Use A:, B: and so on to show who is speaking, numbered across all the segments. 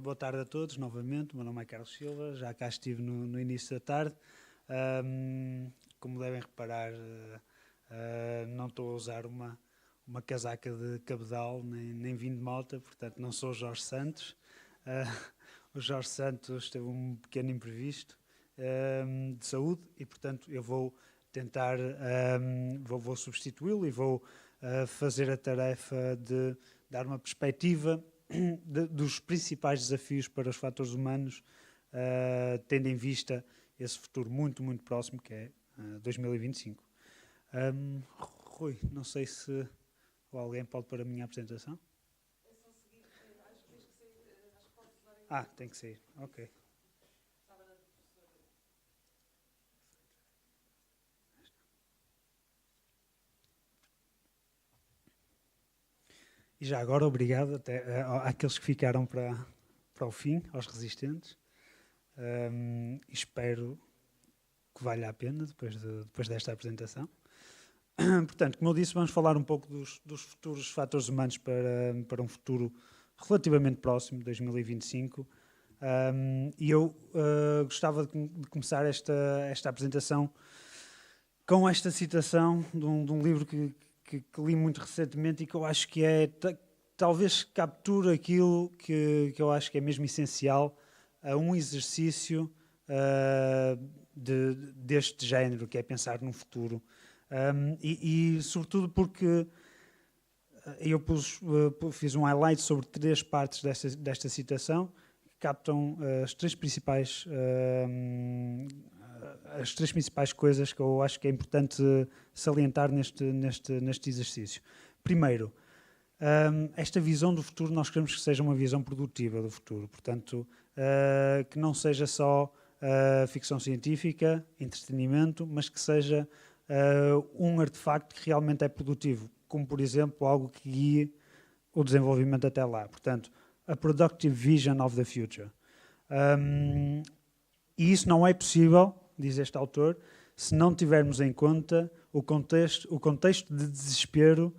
A: boa tarde a todos, novamente. O meu nome é Carlos Silva, já cá estive no início da tarde. Como devem reparar, não estou a usar uma casaca de cabedal, nem vim de Malta, portanto não sou o Jorge Santos. O Jorge Santos teve um pequeno imprevisto de saúde e, portanto, eu vou tentar, vou substituí-lo e vou fazer a tarefa de dar uma perspectiva dos principais desafios para os fatores humanos, tendo em vista esse futuro muito, muito próximo, que é 2025. Rui, não sei se alguém pode pôr a minha apresentação.
B: É só seguir, acho que tens que sair, acho que podes usar a
A: Tem que sair, ok. E já agora, obrigado até àqueles que ficaram para o fim, aos resistentes. Espero que valha a pena depois desta apresentação. Portanto, como eu disse, vamos falar um pouco dos futuros fatores humanos para um futuro relativamente próximo, 2025. E eu gostava de começar esta apresentação com esta citação de um livro que li muito recentemente e que eu acho que talvez captura aquilo que eu acho que é mesmo essencial a um exercício deste género, que é pensar no futuro. E sobretudo porque eu fiz um highlight sobre 3 partes desta citação que captam as três principais coisas que eu acho que é importante salientar neste exercício. Primeiro, esta visão do futuro, nós queremos que seja uma visão produtiva do futuro, portanto, que não seja só ficção científica, entretenimento, mas que seja um artefacto que realmente é produtivo, como, por exemplo, algo que guie o desenvolvimento até lá. Portanto, a productive vision of the future. E isso não é possível, diz este autor, se não tivermos em conta o contexto de desespero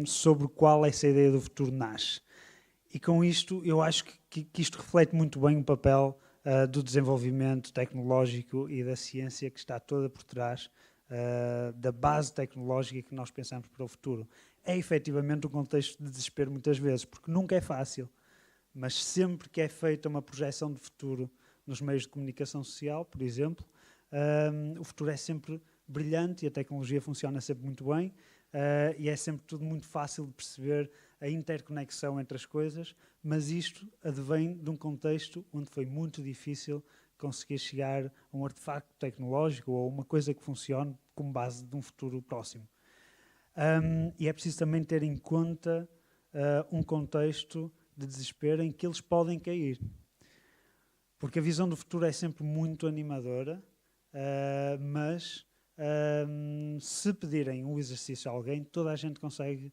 A: sobre o qual essa ideia do futuro nasce. E com isto, eu acho que isto reflete muito bem o papel do desenvolvimento tecnológico e da ciência que está toda por trás da base tecnológica que nós pensamos para o futuro. É efetivamente um contexto de desespero muitas vezes, porque nunca é fácil, mas sempre que é feita uma projeção de futuro nos meios de comunicação social, por exemplo, o futuro é sempre brilhante e a tecnologia funciona sempre muito bem e é sempre tudo muito fácil de perceber a interconexão entre as coisas, mas isto advém de um contexto onde foi muito difícil conseguir chegar a um artefacto tecnológico ou a uma coisa que funcione como base de um futuro próximo. E é preciso também ter em conta um contexto de desespero em que eles podem cair. Porque a visão do futuro é sempre muito animadora, mas se pedirem um exercício a alguém, toda a gente consegue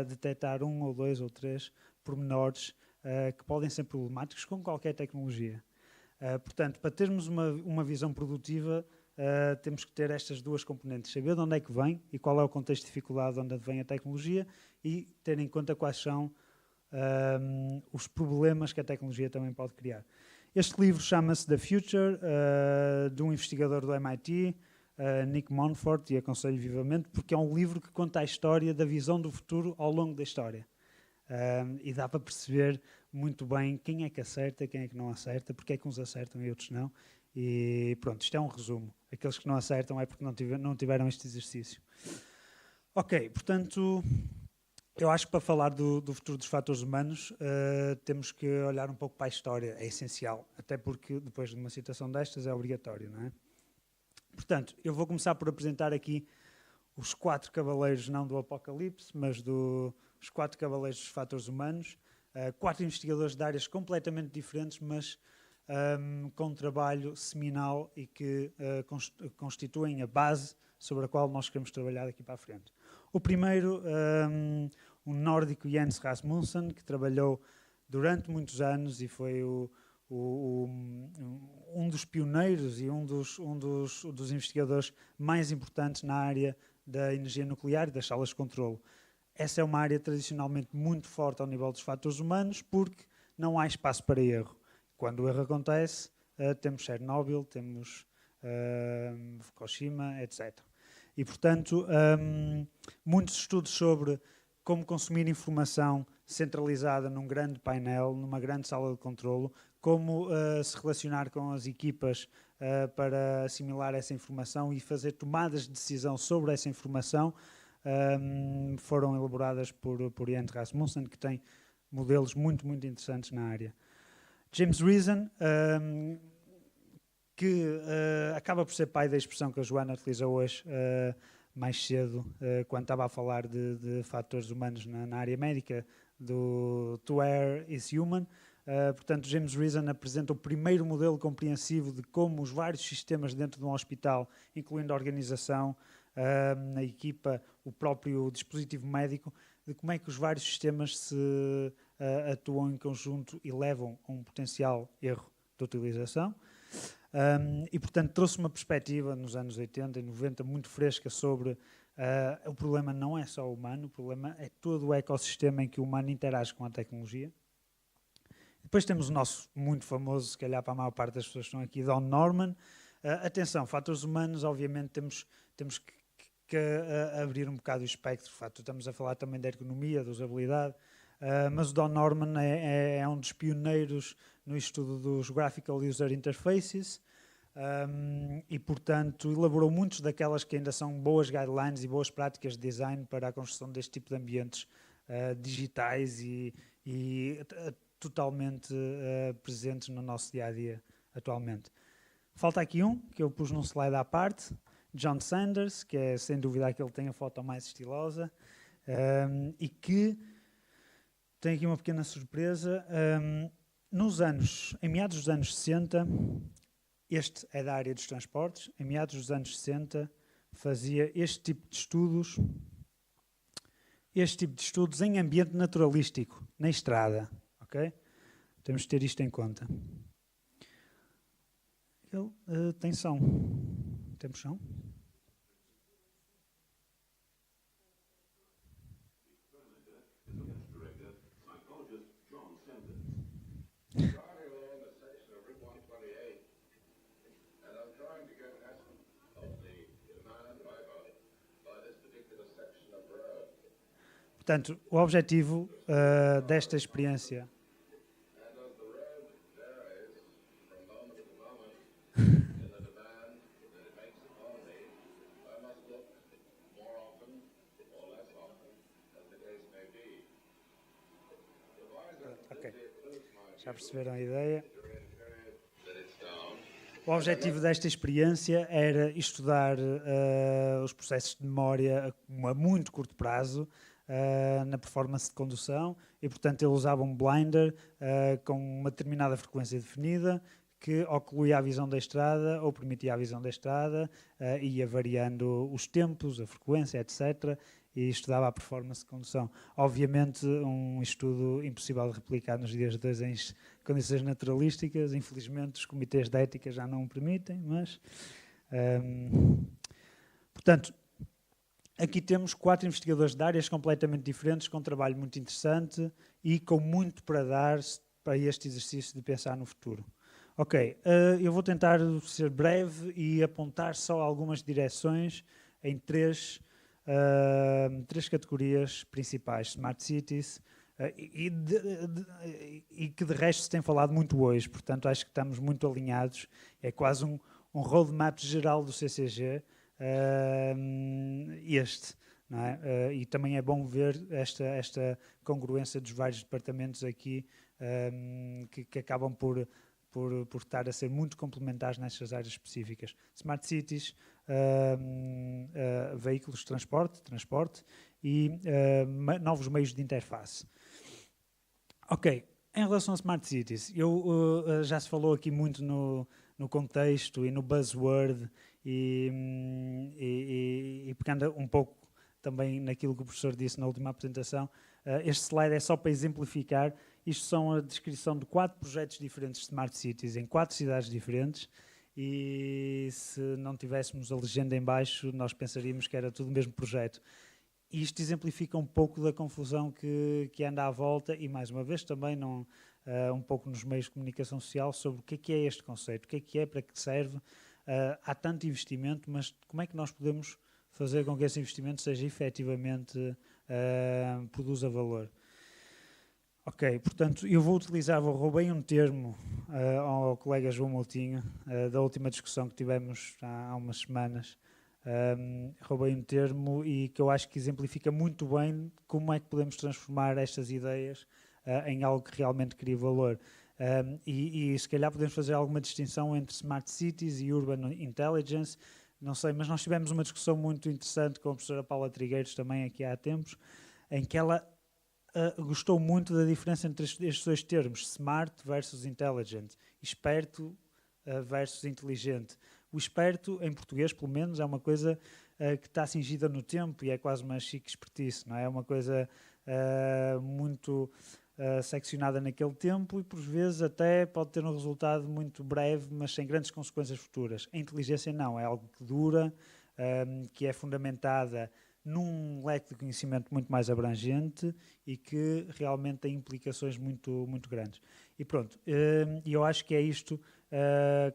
A: detectar 1 ou 2 ou 3 pormenores que podem ser problemáticos com qualquer tecnologia. Portanto, para termos uma visão produtiva, temos que ter estas 2 componentes. Saber de onde é que vem e qual é o contexto de dificuldade de onde vem a tecnologia e ter em conta quais são os problemas que a tecnologia também pode criar. Este livro chama-se The Future, de um investigador do MIT, Nick Monfort, e aconselho vivamente, porque é um livro que conta a história da visão do futuro ao longo da história. E dá para perceber muito bem quem é que acerta, quem é que não acerta, porque é que uns acertam e outros não. E pronto, isto é um resumo. Aqueles que não acertam é porque não tiveram este exercício. Ok, portanto, eu acho que para falar do futuro dos fatores humanos temos que olhar um pouco para a história, é essencial, até porque depois de uma citação destas é obrigatório, não é? Portanto, eu vou começar por apresentar aqui os 4 cavaleiros, não do Apocalipse, mas os 4 cavaleiros dos fatores humanos, 4 investigadores de áreas completamente diferentes, mas com um trabalho seminal e que constituem a base sobre a qual nós queremos trabalhar daqui para a frente. O primeiro, um nórdico, Jens Rasmussen, que trabalhou durante muitos anos e foi um dos pioneiros e um dos investigadores mais importantes na área da energia nuclear e das salas de controlo. Essa é uma área tradicionalmente muito forte ao nível dos fatores humanos, porque não há espaço para erro. Quando o erro acontece, temos Chernobyl, temos Fukushima, etc. E, portanto, muitos estudos sobre como consumir informação centralizada num grande painel, numa grande sala de controlo, como se relacionar com as equipas para assimilar essa informação e fazer tomadas de decisão sobre essa informação, foram elaboradas por Ian Rasmussen, que tem modelos muito, muito interessantes na área. James Reason, que acaba por ser pai da expressão que a Joana utilizou hoje mais cedo, quando estava a falar de fatores humanos na área médica, do "to err is human". Portanto, James Reason apresenta o primeiro modelo compreensivo de como os vários sistemas dentro de um hospital, incluindo a organização, a equipa, o próprio dispositivo médico, de como é que os vários sistemas se atuam em conjunto e levam a um potencial erro de utilização. E, portanto, trouxe uma perspectiva nos anos 80 e 90 muito fresca sobre o problema não é só o humano, o problema é todo o ecossistema em que o humano interage com a tecnologia. Depois temos o nosso muito famoso, se calhar para a maior parte das pessoas que estão aqui, Don Norman. Atenção, fatores humanos, obviamente temos que abrir um bocado o espectro. Estamos a falar também da ergonomia, da usabilidade, mas o Don Norman é um dos pioneiros no estudo dos Graphical User Interfaces e, portanto, elaborou muitos daquelas que ainda são boas guidelines e boas práticas de design para a construção deste tipo de ambientes digitais e totalmente presentes no nosso dia-a-dia atualmente. Falta aqui um, que eu pus num slide à parte, John Sanders, que é sem dúvida aquele que tem a foto mais estilosa e que tem aqui uma pequena surpresa. Em meados dos anos 60, este é da área dos transportes, em meados dos anos 60 fazia este tipo de estudos em ambiente naturalístico, na estrada. Okay? Temos de ter isto em conta. Ele tem som. Temos som? Portanto, o objetivo desta experiência já perceberam a ideia? O objetivo desta experiência era estudar os processos de memória a muito curto prazo na performance de condução e, portanto, ele usava um blinder com uma determinada frequência definida que ocluía a visão da estrada ou permitia a visão da estrada, ia variando os tempos, a frequência, etc., e estudava a performance de condução. Obviamente, um estudo impossível de replicar nos dias de hoje em condições naturalísticas. Infelizmente, os comitês de ética já não o permitem, mas... portanto, aqui temos 4 investigadores de áreas completamente diferentes, com um trabalho muito interessante e com muito para dar para este exercício de pensar no futuro. Ok, eu vou tentar ser breve e apontar só algumas direções em três categorias principais, Smart Cities, e que de resto se tem falado muito hoje, portanto acho que estamos muito alinhados, é quase um roadmap geral do CCG, não é? E também é bom ver esta congruência dos vários departamentos aqui, que acabam por estar a ser muito complementares nestas áreas específicas. Smart Cities, veículos de transporte e novos meios de interface. Ok, em relação a Smart Cities, já se falou aqui muito no contexto e no buzzword e pegando um pouco também naquilo que o professor disse na última apresentação, este slide é só para exemplificar. Isto são a descrição de 4 projetos diferentes de Smart Cities em 4 cidades diferentes e se não tivéssemos a legenda em baixo nós pensaríamos que era tudo o mesmo projeto. Isto exemplifica um pouco da confusão que anda à volta e mais uma vez também não um pouco nos meios de comunicação social sobre o que é este conceito, o que é, para que serve. Há tanto investimento, mas como é que nós podemos fazer com que esse investimento seja efetivamente produza valor? Ok, portanto, roubei um termo ao colega João Moutinho, da última discussão que tivemos há umas semanas. Roubei um termo e que eu acho que exemplifica muito bem como é que podemos transformar estas ideias em algo que realmente cria valor. E se calhar podemos fazer alguma distinção entre Smart Cities e Urban Intelligence, não sei, mas nós tivemos uma discussão muito interessante com a professora Paula Trigueiros também aqui há tempos, em que ela gostou muito da diferença entre estes dois termos, smart versus intelligent, esperto versus inteligente. O esperto, em português pelo menos, é uma coisa que está cingida no tempo e é quase uma chique espertice, não é? É uma coisa muito seccionada naquele tempo e por vezes até pode ter um resultado muito breve, mas sem grandes consequências futuras. A inteligência não, é algo que dura, que é fundamentada num leque de conhecimento muito mais abrangente e que realmente tem implicações muito, muito grandes. E pronto, eu acho que é isto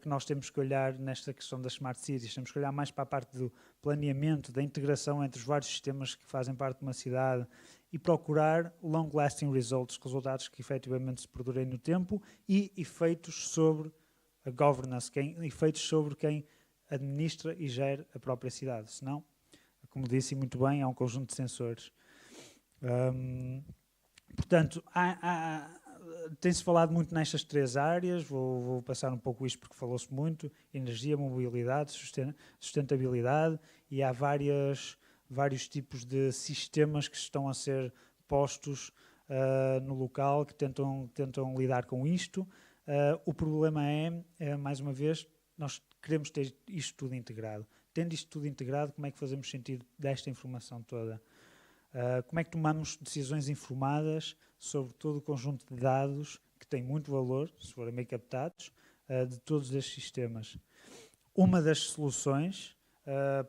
A: que nós temos que olhar nesta questão das Smart Cities. Temos que olhar mais para a parte do planeamento, da integração entre os vários sistemas que fazem parte de uma cidade e procurar long-lasting resultados que efetivamente se perdurem no tempo e efeitos sobre a governance, efeitos sobre quem administra e gera a própria cidade. Senão, como disse muito bem, há um conjunto de sensores. Portanto, tem-se falado muito nestas três áreas, vou passar um pouco isto porque falou-se muito, energia, mobilidade, sustentabilidade, e há vários tipos de sistemas que estão a ser postos no local, que tentam lidar com isto. O problema é, mais uma vez, nós queremos ter isto tudo integrado. Tendo isto tudo integrado, como é que fazemos sentido desta informação toda? Como é que tomamos decisões informadas sobre todo o conjunto de dados que tem muito valor, se forem bem captados, de todos estes sistemas? Uma das soluções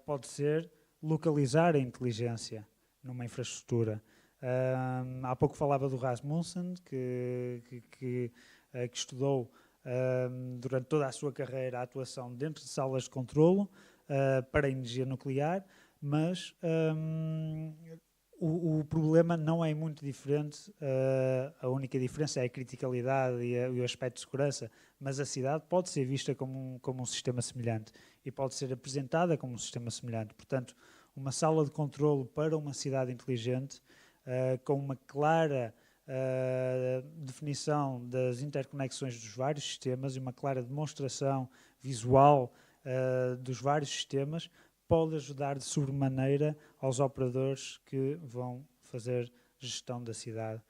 A: pode ser localizar a inteligência numa infraestrutura. Há pouco falava do Rasmussen, que estudou durante toda a sua carreira a atuação dentro de salas de controlo para a energia nuclear, mas o problema não é muito diferente, a única diferença é a criticalidade e o aspecto de segurança, mas a cidade pode ser vista como um sistema semelhante e pode ser apresentada como um sistema semelhante. Portanto, uma sala de controlo para uma cidade inteligente, com uma clara definição das interconexões dos vários sistemas e uma clara demonstração visual dos vários sistemas, pode ajudar de sobremaneira aos operadores que vão fazer gestão da cidade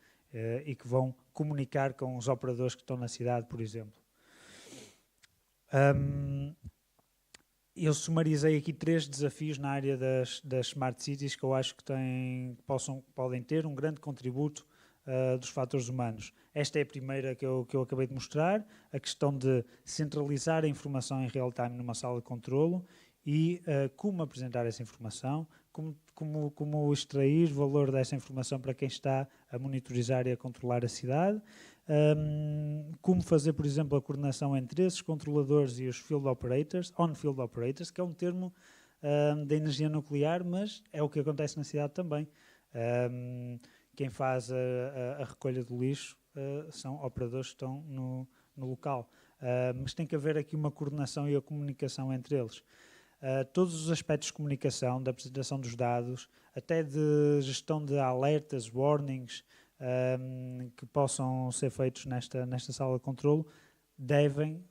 A: e que vão comunicar com os operadores que estão na cidade, por exemplo. Eu sumarizei aqui 3 desafios na área das Smart Cities que eu acho que podem ter um grande contributo dos fatores humanos. Esta é a primeira que eu acabei de mostrar, a questão de centralizar a informação em real time numa sala de controlo e como apresentar essa informação, como extrair valor dessa informação para quem está a monitorizar e a controlar a cidade, como fazer, por exemplo, a coordenação entre esses controladores e os field operators, on-field operators, que é um termo da energia nuclear, mas é o que acontece na cidade também. Quem faz a recolha do lixo são operadores que estão no local. Mas tem que haver aqui uma coordenação e a comunicação entre eles. Todos os aspectos de comunicação, da apresentação dos dados, até de gestão de alertas, warnings, que possam ser feitos nesta sala de controlo, devem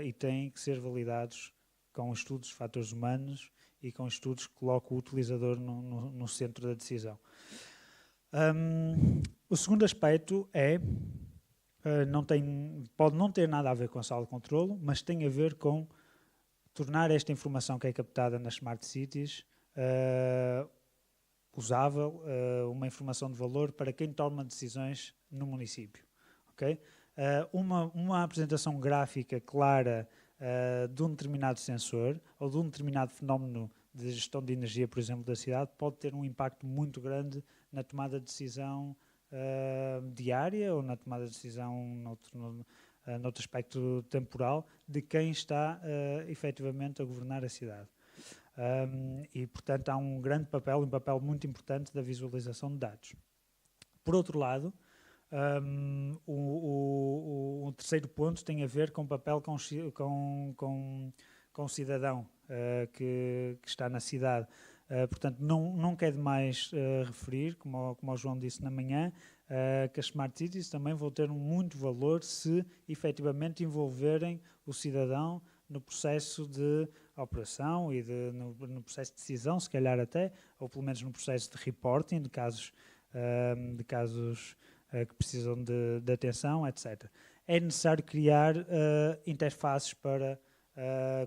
A: e têm que ser validados com estudos de fatores humanos e com estudos que colocam o utilizador no centro da decisão. O segundo aspecto pode não ter nada a ver com a sala de controlo, mas tem a ver com tornar esta informação que é captada nas Smart Cities usável, uma informação de valor para quem toma decisões no município. Okay? Uma apresentação gráfica clara de um determinado sensor ou de um determinado fenómeno de gestão de energia, por exemplo, da cidade, pode ter um impacto muito grande na tomada de decisão diária ou na tomada de decisão noutro aspecto temporal de quem está efetivamente a governar a cidade. E, portanto, há um grande papel, um papel muito importante da visualização de dados. Por outro lado, o terceiro ponto tem a ver com o papel com o cidadão que está na cidade. Portanto, nunca é demais referir, como o João disse na manhã, que as Smart Cities também vão ter muito valor se efetivamente envolverem o cidadão no processo de operação e no processo de decisão, se calhar até, ou pelo menos no processo de reporting de casos que precisam de atenção, etc. É necessário criar interfaces para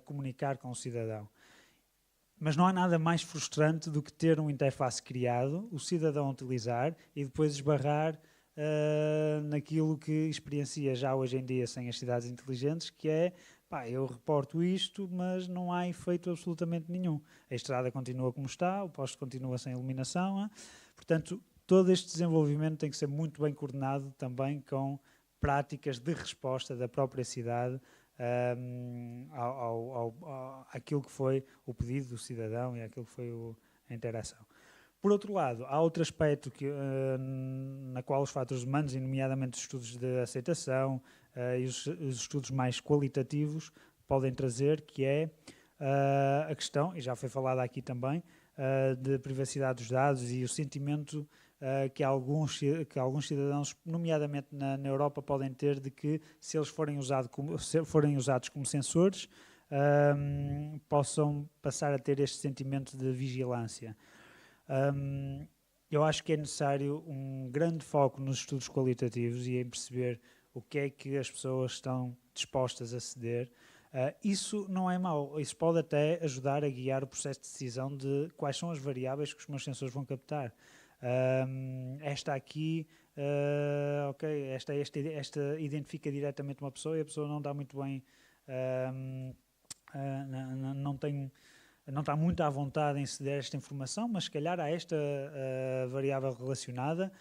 A: comunicar com o cidadão. Mas não há nada mais frustrante do que ter um interface criado, o cidadão utilizar e depois esbarrar naquilo que experiencia já hoje em dia sem as cidades inteligentes, que é, eu reporto isto, mas não há efeito absolutamente nenhum. A estrada continua como está, o poste continua sem iluminação. Portanto, todo este desenvolvimento tem que ser muito bem coordenado também com práticas de resposta da própria cidade àquilo que foi o pedido do cidadão e àquilo que foi a interação. Por outro lado, há outro aspecto na qual os fatores humanos, e nomeadamente os estudos de aceitação e os estudos mais qualitativos, podem trazer, que é a questão, e já foi falada aqui também, de privacidade dos dados e o sentimento que alguns cidadãos, nomeadamente na Europa, podem ter de que, se eles forem usados como sensores, possam passar a ter este sentimento de vigilância. Eu acho que é necessário um grande foco nos estudos qualitativos e em perceber o que é que as pessoas estão dispostas a ceder. Isso não é mau, isso pode até ajudar a guiar o processo de decisão de quais são as variáveis que os meus sensores vão captar. Esta aqui, esta identifica diretamente uma pessoa e a pessoa não está muito bem, não está muito à vontade em ceder esta informação, mas se calhar há esta variável relacionada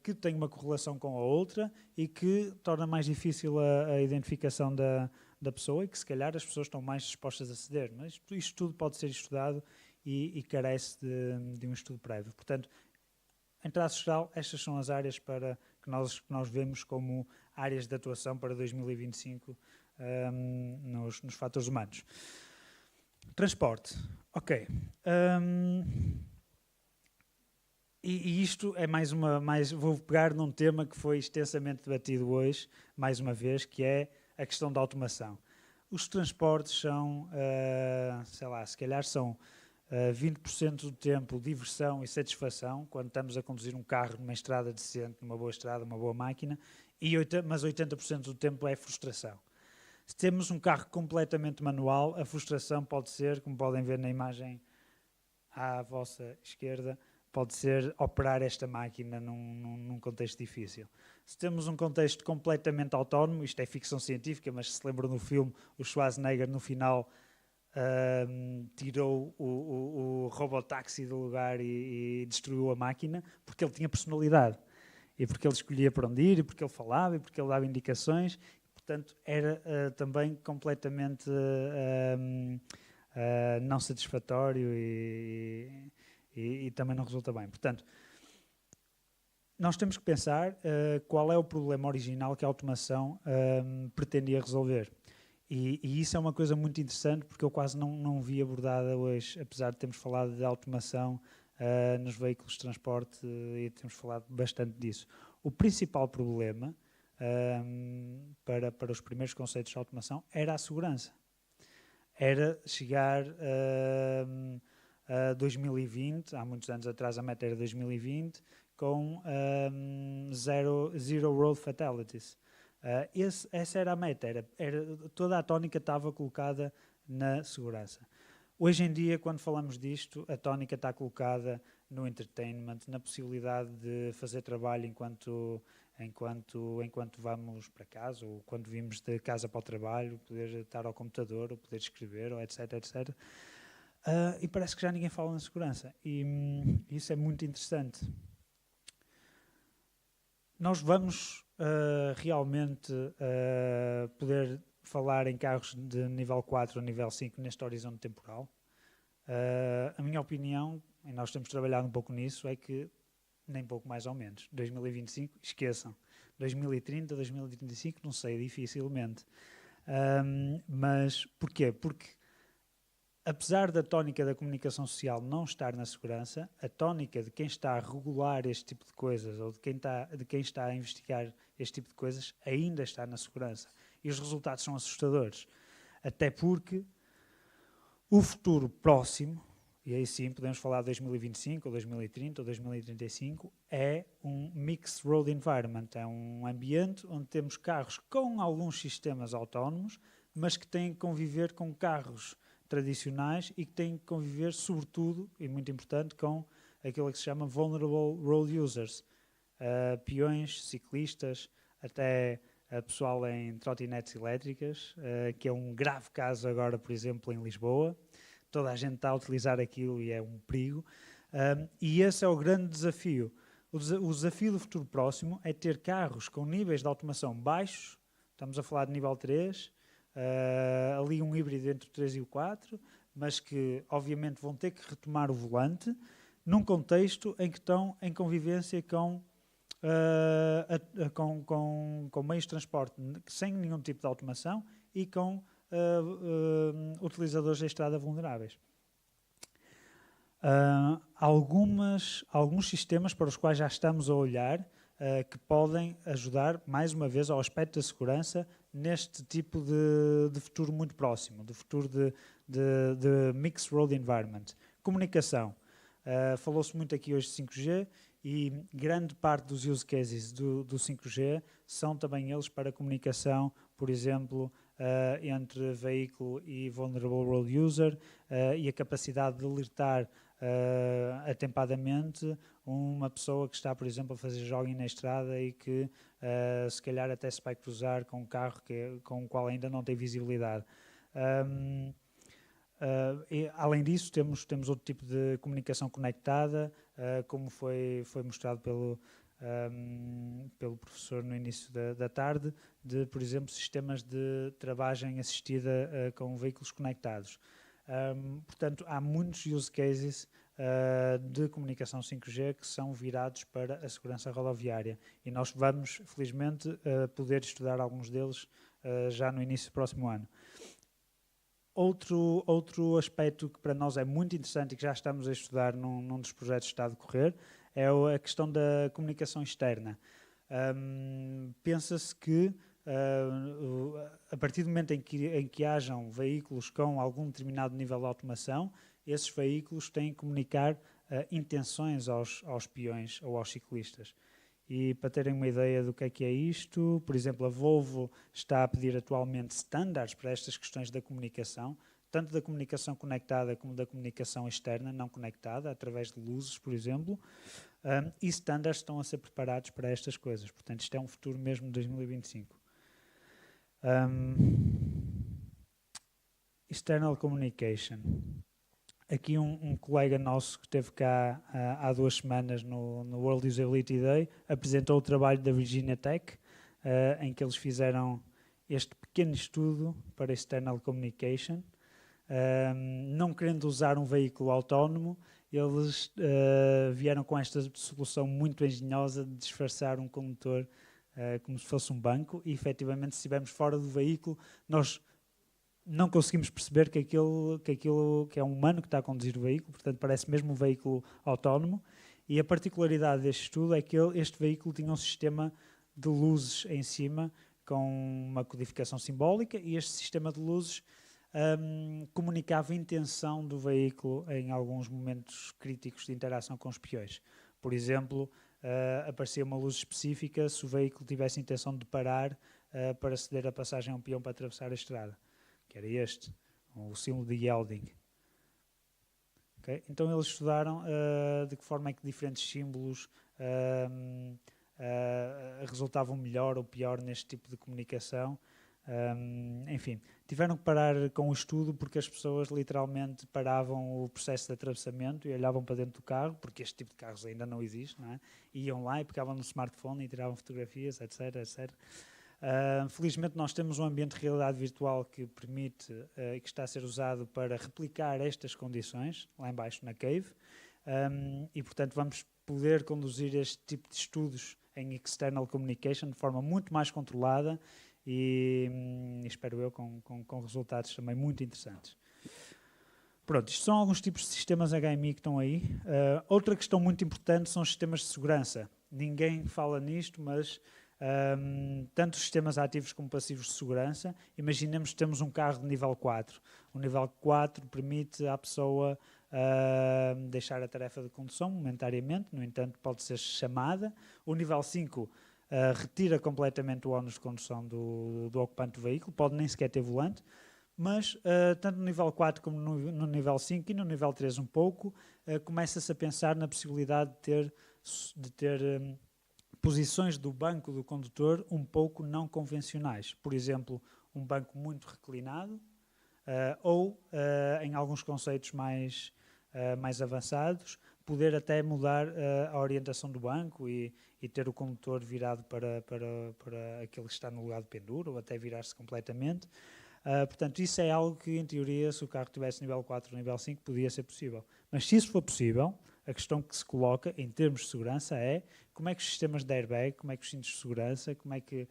A: que tem uma correlação com a outra e que torna mais difícil a identificação da pessoa e que se calhar as pessoas estão mais dispostas a ceder. Mas isto tudo pode ser estudado e carece de um estudo prévio. Portanto, em traço geral, estas são as áreas que nós vemos como áreas de atuação para 2025 nos fatores humanos. Transporte. Ok. E isto é vou pegar num tema que foi extensamente debatido hoje, mais uma vez, que é a questão da automação. Os transportes são, se calhar são 20% do tempo diversão e satisfação, quando estamos a conduzir um carro numa estrada decente, numa boa estrada, uma boa máquina, mas 80% do tempo é frustração. Se temos um carro completamente manual, a frustração pode ser, como podem ver na imagem à vossa esquerda, pode ser operar esta máquina num contexto difícil. Se temos um contexto completamente autónomo, isto é ficção científica, mas se lembram do filme, o Schwarzenegger no final tirou o robotáxi do lugar e destruiu a máquina porque ele tinha personalidade e porque ele escolhia para onde ir e porque ele falava e porque ele dava indicações. Portanto, era também completamente não satisfatório e também não resulta bem. Portanto, nós temos que pensar qual é o problema original que a automação pretendia resolver. E isso é uma coisa muito interessante porque eu quase não vi abordada hoje, apesar de termos falado de automação nos veículos de transporte e temos falado bastante disso. O principal problema para os primeiros conceitos de automação era a segurança. Era chegar a 2020, há muitos anos atrás a meta era 2020, com zero road fatalities. Essa era a meta, toda a tónica estava colocada na segurança. Hoje em dia, quando falamos disto, a tónica está colocada no entertainment, na possibilidade de fazer trabalho enquanto vamos para casa, ou quando vimos de casa para o trabalho, poder estar ao computador, ou poder escrever, ou etc, etc. E parece que já ninguém fala na segurança. E isso é muito interessante. Nós vamos realmente poder falar em carros de nível 4 ou nível 5 neste horizonte temporal. A minha opinião, e nós temos trabalhado um pouco nisso, é que nem pouco mais ou menos. 2025, esqueçam. 2030, 2035, não sei, dificilmente. Mas porquê? Porque apesar da tónica da comunicação social não estar na segurança, a tónica de quem está a regular este tipo de coisas ou de quem está a investigar este tipo de coisas ainda está na segurança. E os resultados são assustadores. Até porque o futuro próximo, e aí sim podemos falar de 2025 ou 2030 ou 2035, é um mixed road environment. É um ambiente onde temos carros com alguns sistemas autónomos, mas que têm que conviver com carros tradicionais e que têm que conviver, sobretudo, e muito importante, com aquilo que se chama vulnerable road users. Peões, ciclistas, até pessoal em trotinetes elétricas, que é um grave caso agora, por exemplo, em Lisboa. Toda a gente está a utilizar aquilo e é um perigo. E esse é o grande desafio. O desafio do futuro próximo é ter carros com níveis de automação baixos, estamos a falar de nível 3, ali um híbrido entre o 3 e o 4, mas que obviamente vão ter que retomar o volante, num contexto em que estão em convivência com meios de transporte sem nenhum tipo de automação e com utilizadores da estrada vulneráveis. Alguns sistemas para os quais já estamos a olhar que podem ajudar, mais uma vez, ao aspecto da segurança neste tipo de futuro muito próximo, de futuro de mixed road environment. Comunicação. Falou-se muito aqui hoje de 5G e grande parte dos use cases do 5G são também eles para comunicação, por exemplo, entre veículo e vulnerable road user e a capacidade de alertar atempadamente uma pessoa que está, por exemplo, a fazer jogging na estrada e que se calhar até se vai cruzar com um carro com o qual ainda não tem visibilidade. Além disso, temos outro tipo de comunicação conectada, como foi mostrado pelo professor no início da tarde, de, por exemplo, sistemas de travagem assistida com veículos conectados. Portanto, há muitos use cases de comunicação 5G que são virados para a segurança rodoviária e nós vamos, felizmente, poder estudar alguns deles já no início do próximo ano. Outro aspecto que para nós é muito interessante e que já estamos a estudar num dos projetos que está a decorrer é a questão da comunicação externa. Pensa-se que a partir do momento em que hajam veículos com algum determinado nível de automação, esses veículos têm que comunicar intenções aos peões ou aos ciclistas. E para terem uma ideia do que é isto, por exemplo, a Volvo está a pedir atualmente standards para estas questões da comunicação, tanto da comunicação conectada como da comunicação externa, não conectada, através de luzes, por exemplo, e standards estão a ser preparados para estas coisas. Portanto, isto é um futuro mesmo de 2025. External communication. Aqui um colega nosso que esteve cá há 2 semanas no World Usability Day apresentou o trabalho da Virginia Tech, em que eles fizeram este pequeno estudo para External Communication. Não querendo usar um veículo autónomo, eles vieram com esta solução muito engenhosa de disfarçar um condutor como se fosse um banco e, efetivamente, se estivermos fora do veículo, nós não conseguimos perceber que é um humano que está a conduzir o veículo, portanto parece mesmo um veículo autónomo, e a particularidade deste estudo é que este veículo tinha um sistema de luzes em cima com uma codificação simbólica e este sistema de luzes comunicava a intenção do veículo em alguns momentos críticos de interação com os peões. Por exemplo, aparecia uma luz específica se o veículo tivesse a intenção de parar para ceder a passagem a um peão para atravessar a estrada, que era este, o símbolo de yielding. Okay? Então eles estudaram de que forma é que diferentes símbolos resultavam melhor ou pior neste tipo de comunicação Enfim, tiveram que parar com o estudo porque as pessoas literalmente paravam o processo de atravessamento e olhavam para dentro do carro, porque este tipo de carros ainda não existe, não é? Iam lá e pegavam no smartphone e tiravam fotografias, etc, etc. Felizmente nós temos um ambiente de realidade virtual que permite e que está a ser usado para replicar estas condições, lá embaixo na Cave, e portanto vamos poder conduzir este tipo de estudos em external communication de forma muito mais controlada e espero eu com resultados também muito interessantes. Pronto, isto são alguns tipos de sistemas HMI que estão aí. Outra questão muito importante são os sistemas de segurança. Ninguém fala nisto, mas tanto os sistemas ativos como passivos de segurança. Imaginemos que temos um carro de nível 4. O nível 4 permite à pessoa deixar a tarefa de condução momentariamente, no entanto pode ser chamada. O nível 5 retira completamente o ónus de condução do ocupante do veículo, pode nem sequer ter volante, mas tanto no nível 4 como no nível 5 e no nível 3 um pouco, começa-se a pensar na possibilidade de ter posições do banco do condutor um pouco não convencionais. Por exemplo, um banco muito reclinado ou, em alguns conceitos mais avançados, poder até mudar a orientação do banco e ter o condutor virado para aquele que está no lugar de pendura ou até virar-se completamente. Portanto, isso é algo que, em teoria, se o carro tivesse nível 4 ou nível 5, podia ser possível. Mas se isso for possível, a questão que se coloca, em termos de segurança, é como é que os sistemas de airbag, como é que os cintos de segurança, como é que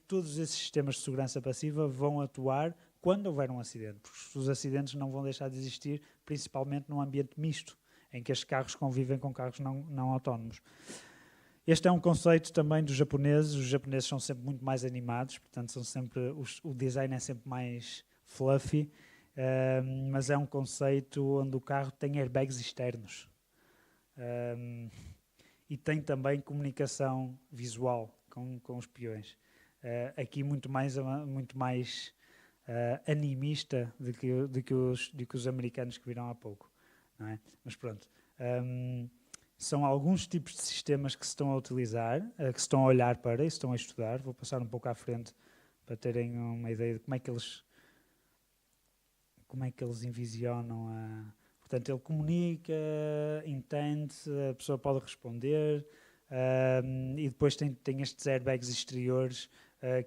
A: todos esses sistemas de segurança passiva vão atuar quando houver um acidente. Porque os acidentes não vão deixar de existir, principalmente num ambiente misto, em que estes carros convivem com carros não autónomos. Este é um conceito também dos japoneses. Os japoneses são sempre muito mais animados, portanto o design é sempre mais fluffy, mas é um conceito onde o carro tem airbags externos e tem também comunicação visual com os peões. Aqui muito mais animista do que os americanos que viram há pouco, não é? Mas pronto. São alguns tipos de sistemas que se estão a utilizar, que se estão a olhar para e se estão a estudar. Vou passar um pouco à frente para terem uma ideia de como é que eles envisionam Portanto, ele comunica, entende, a pessoa pode responder e depois tem estes airbags exteriores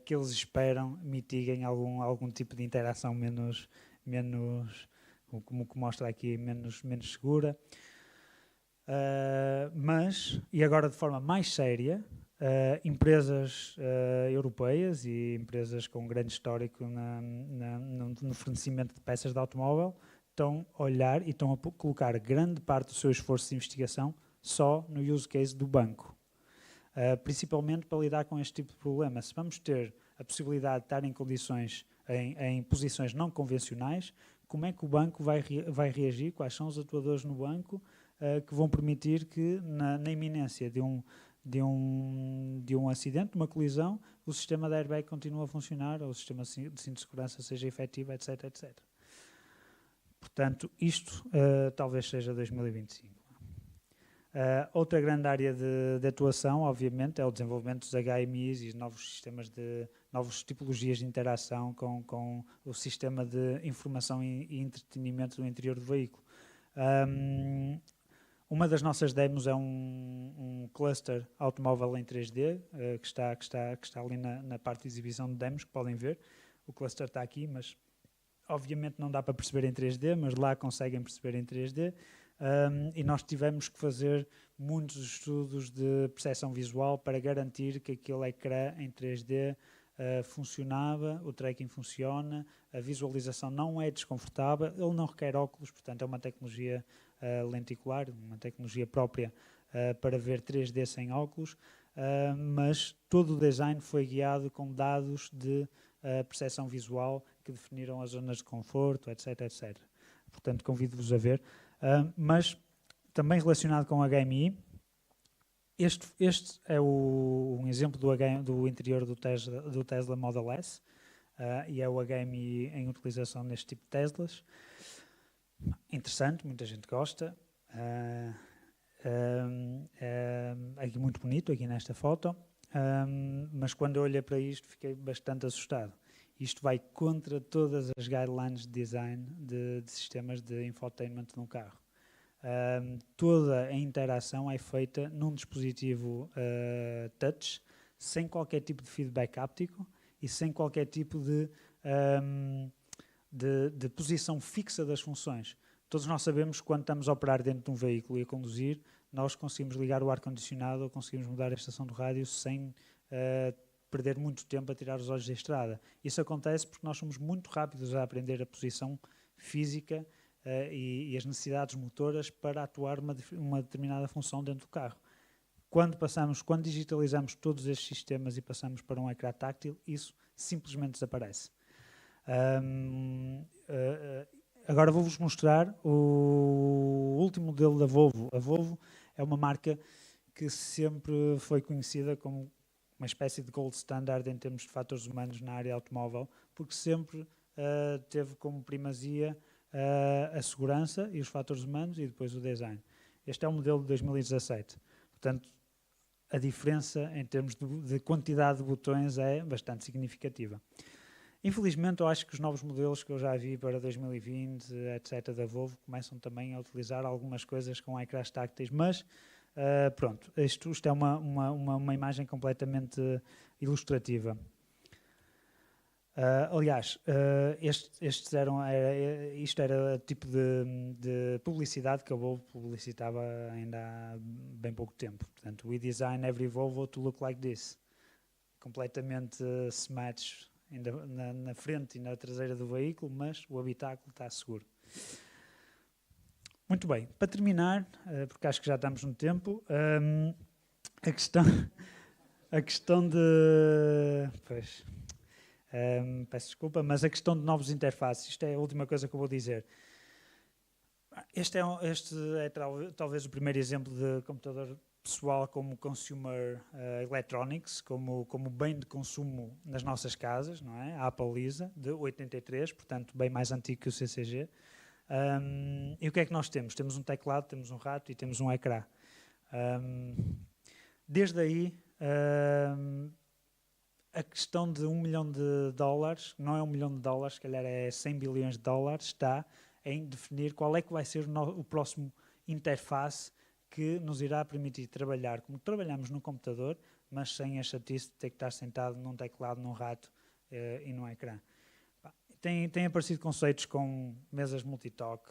A: que eles esperam mitiguem algum tipo de interação menos como mostra aqui, menos segura. Mas, e agora de forma mais séria, empresas europeias e empresas com grande histórico no fornecimento de peças de automóvel estão a olhar e estão a colocar grande parte do seu esforço de investigação só no use case do banco. Principalmente para lidar com este tipo de problema. Se vamos ter a possibilidade de estar em condições, em posições não convencionais, como é que o banco vai reagir? Quais são os atuadores no banco que vão permitir que, na iminência de um acidente, de uma colisão, o sistema de airbag continue a funcionar, ou o sistema de cinto de segurança seja efetivo, etc, etc. Portanto, isto talvez seja 2025. Outra grande área de atuação, obviamente, é o desenvolvimento dos HMIs e novos sistemas novas tipologias de interação com o sistema de informação e entretenimento do interior do veículo. Uma das nossas demos é um cluster automóvel em 3D, que está ali na parte de exibição de demos, que podem ver. O cluster está aqui, mas obviamente não dá para perceber em 3D, mas lá conseguem perceber em 3D. E nós tivemos que fazer muitos estudos de percepção visual para garantir que aquele ecrã em 3D funcionava, o tracking funciona, a visualização não é desconfortável, ele não requer óculos, portanto é uma tecnologia lenticular, uma tecnologia própria para ver 3D sem óculos, mas todo o design foi guiado com dados de percepção visual que definiram as zonas de conforto, etc, etc. Portanto, convido-vos a ver. Mas também relacionado com o HMI, este é um exemplo do interior do Tesla Model S e é o HMI em utilização neste tipo de Teslas. Interessante, muita gente gosta. Aqui muito bonito, aqui nesta foto. Mas quando eu olhei para isto fiquei bastante assustado. Isto vai contra todas as guidelines de design de sistemas de infotainment num carro. Toda a interação é feita num dispositivo touch, sem qualquer tipo de feedback áptico e sem qualquer tipo de posição fixa das funções. Todos nós sabemos que quando estamos a operar dentro de um veículo e a conduzir, nós conseguimos ligar o ar-condicionado ou conseguimos mudar a estação do rádio sem perder muito tempo a tirar os olhos da estrada. Isso acontece porque nós somos muito rápidos a aprender a posição física e as necessidades motoras para atuar uma determinada função dentro do carro. Quando digitalizamos todos estes sistemas e passamos para um ecrã táctil, isso simplesmente desaparece. Agora vou-vos mostrar o último modelo da Volvo. A Volvo é uma marca que sempre foi conhecida como uma espécie de gold standard em termos de fatores humanos na área automóvel, porque sempre teve como primazia a segurança e os fatores humanos e depois o design. Este é o modelo de 2017. Portanto, a diferença em termos de quantidade de botões é bastante significativa. Infelizmente, eu acho que os novos modelos que eu já vi para 2020, etc., da Volvo, começam também a utilizar algumas coisas com ecrãs tácteis, mas pronto, isto é uma imagem completamente ilustrativa. Aliás, isto era o tipo de publicidade que a Volvo publicitava ainda há bem pouco tempo. Portanto, we design every Volvo to look like this. Completamente smatch na frente e na traseira do veículo, mas o habitáculo está seguro. Muito bem, para terminar, porque acho que já estamos no tempo, a questão de... Pois, peço desculpa, mas a questão de novos interfaces, isto é a última coisa que eu vou dizer. Este é talvez o primeiro exemplo de computador pessoal como consumer electronics, como bem de consumo nas nossas casas, não é? A Apple Lisa, de 83, portanto bem mais antigo que o CCG. E o que é que nós temos? Temos um teclado, temos um rato e temos um ecrã. Desde aí, a questão de $1 milhão, não é $1 milhão, se calhar é 100 bilhões de dólares, está em definir qual é que vai ser o próximo interface que nos irá permitir trabalhar como trabalhamos no computador, mas sem a chatice de ter que estar sentado num teclado, num rato e num ecrã. Tem aparecido conceitos com mesas multitalk,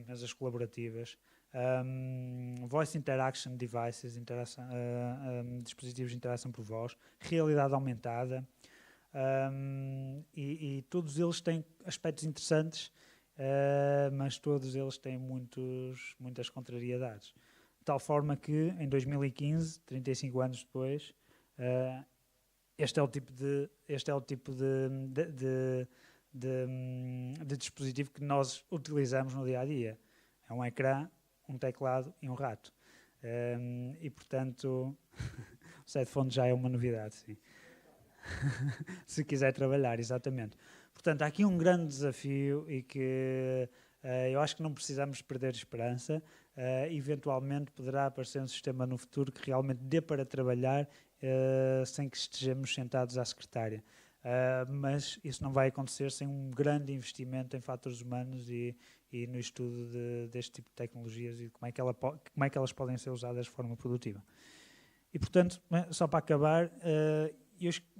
A: mesas colaborativas, voice interaction devices, dispositivos de interação por voz, realidade aumentada, e todos eles têm aspectos interessantes, mas todos eles têm muitas contrariedades. De tal forma que, em 2015, 35 anos depois, este é o tipo de dispositivo que nós utilizamos no dia-a-dia. É um ecrã, um teclado e um rato. E, portanto, o headphone já é uma novidade, sim. Se quiser trabalhar, exatamente. Portanto, há aqui um grande desafio e que eu acho que não precisamos perder esperança. Eventualmente poderá aparecer um sistema no futuro que realmente dê para trabalhar sem que estejamos sentados à secretária. Mas isso não vai acontecer sem um grande investimento em fatores humanos e no estudo deste tipo de tecnologias e de como é que elas podem ser usadas de forma produtiva. E, portanto, só para acabar,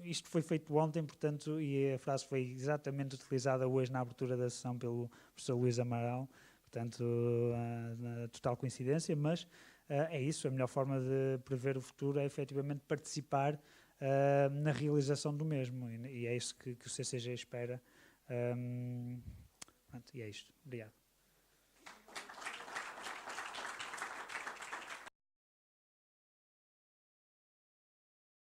A: isto foi feito ontem, portanto, e a frase foi exatamente utilizada hoje na abertura da sessão pelo professor Luís Amaral, portanto, total coincidência, mas é isso, a melhor forma de prever o futuro é efetivamente participar na realização do mesmo, e é isso que o CCG espera. E é isto. Obrigado.